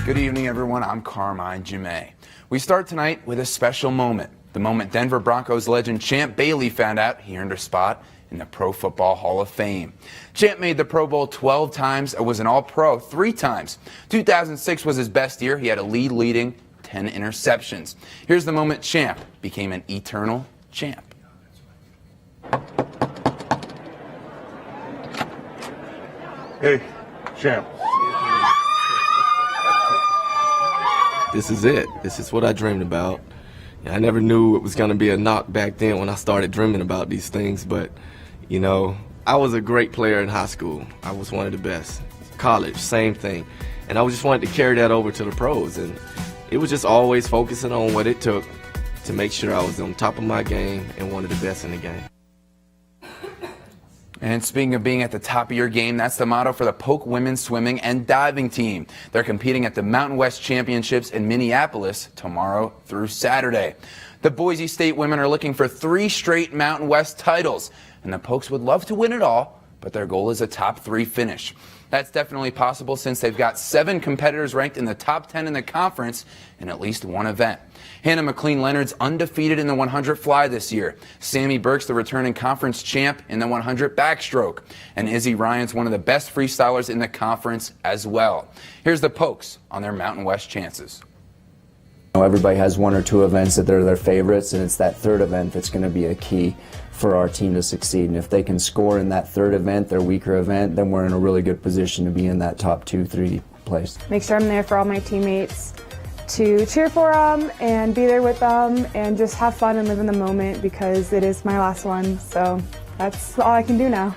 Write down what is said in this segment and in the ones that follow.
Good evening, everyone. I'm Carmine Gemei. We start tonight with a special moment. The moment Denver Broncos legend Champ Bailey found out he earned a spot in the Pro Football Hall of Fame. Champ made the Pro Bowl 12 times and was an All-Pro 3 times. 2006 was his best year. He had a leading 10 interceptions. Here's the moment Champ became an eternal champ. Hey, Champ. This is it. This is what I dreamed about. I never knew it was going to be a knock back then when I started dreaming about these things, but, you know, I was a great player in high school. I was one of the best. College, same thing. And I just wanted to carry that over to the pros, and it was just always focusing on what it took to make sure I was on top of my game and one of the best in the game. And speaking of being at the top of your game, that's the motto for the Polk women's swimming and diving team. They're competing at the Mountain West Championships in Minneapolis tomorrow through Saturday. The Boise State women are looking for 3 straight Mountain West titles, and the Pokes would love to win it all, but their goal is a top 3 finish. That's definitely possible since they've got 7 competitors ranked in the top 10 in the conference in at least one event. Hannah McLean-Leonard's undefeated in the 100 fly this year. Sammy Burke's the returning conference champ in the 100 backstroke. And Izzy Ryan's one of the best freestylers in the conference as well. Here's the Pokes on their Mountain West chances. Everybody has 1 or 2 events that they're their favorites, and it's that 3rd event that's going to be a key for our team to succeed. And if they can score in that 3rd event, their weaker event, then we're in a really good position to be in that top 2-3 place. Make sure I'm there for all my teammates to cheer for them and be there with them and just have fun and live in the moment because it is my last one. So that's all I can do now.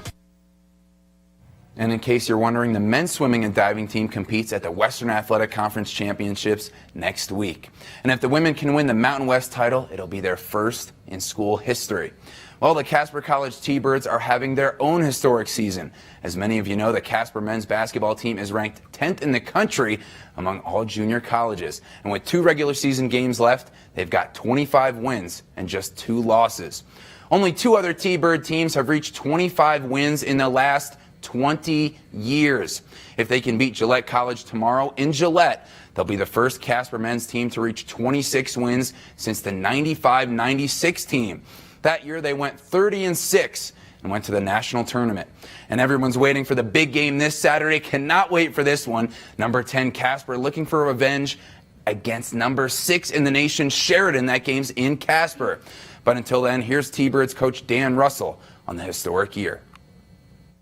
And in case you're wondering, the men's swimming and diving team competes at the Western Athletic Conference Championships next week. And if the women can win the Mountain West title, it'll be their first in school history. Well, the Casper College T-Birds are having their own historic season. As many of you know, the Casper men's basketball team is ranked 10th in the country among all junior colleges. And with 2 regular season games left, they've got 25 wins and just 2 losses. Only 2 other T-Bird teams have reached 25 wins in the last 20 years. If they can beat Gillette College tomorrow in Gillette, they'll be the first Casper men's team to reach 26 wins since the 95-96 team. That year they went 30-6 and went to the national tournament. And everyone's waiting for the big game this Saturday. Cannot wait for this one. Number 10 Casper looking for revenge against number 6 in the nation, Sheridan. That game's in Casper. But until then, here's T-Birds coach Dan Russell on the historic year.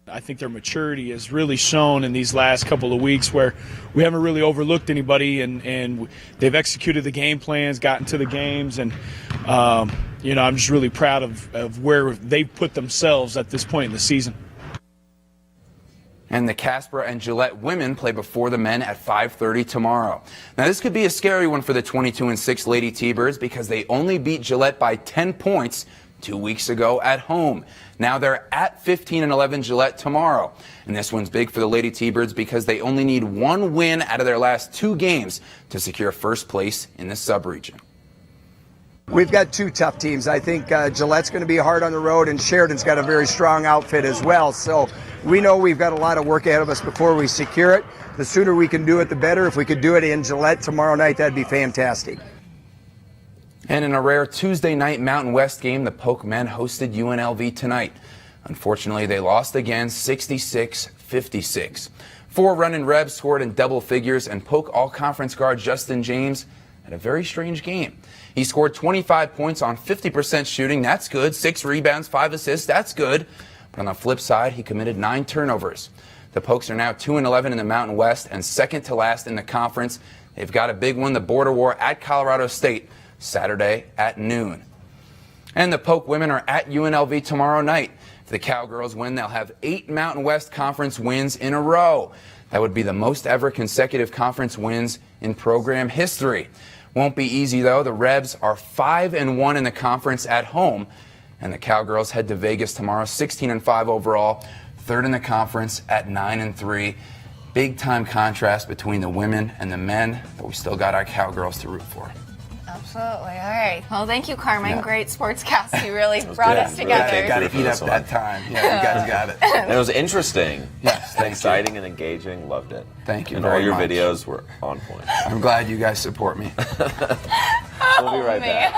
I think their maturity has really shown in these last couple of weeks where we haven't really overlooked anybody and they've executed the game plans, gotten to the games, and you know, I'm just really proud of where they've put themselves at this point in the season. And the Casper and Gillette women play before the men at 5:30 tomorrow. Now, this could be a scary one for the 22-6 Lady T-Birds because they only beat Gillette by 10 points 2 weeks ago at home. Now they're at 15-11 Gillette tomorrow. And this one's big for the Lady T-Birds because they only need 1 win out of their last 2 games to secure first place in the sub-region. We've got 2 tough teams. I think Gillette's going to be hard on the road, and Sheridan's got a very strong outfit as well. So we know we've got a lot of work ahead of us before we secure it. The sooner we can do it, the better. If we could do it in Gillette tomorrow night, that'd be fantastic. And in a rare Tuesday night Mountain West game, the Polk men hosted UNLV tonight. Unfortunately, they lost again 66-56. 4 running Rebs scored in double figures, and Polk all-conference guard Justin James had a very strange game. He scored 25 points on 50% shooting. That's good. 6 rebounds, 5 assists. That's good. But on the flip side, he committed 9 turnovers. The Pokes are now 2-11 in the Mountain West and second to last in the conference. They've got a big one, the border war at Colorado State, Saturday at noon. And the Polk women are at UNLV tomorrow night. If the Cowgirls win, they'll have 8 Mountain West Conference wins in a row. That would be the most ever consecutive conference wins in program history. Won't be easy, though. The Rebs are 5-1 in the conference at home, and the Cowgirls head to Vegas tomorrow, 16-5 overall, 3rd in the conference at 9-3. Big time contrast between the women and the men, but we still got our Cowgirls to root for. Absolutely. All right. Well, thank you, Carmine. Yeah. Great sportscast. You really brought us together. Got to eat up that time. Yeah, you guys got it. And it was interesting. Yes, thank you. Exciting and engaging. Loved it. Thank you And very all your much. videos were on point. I'm glad you guys support me. We'll be right back.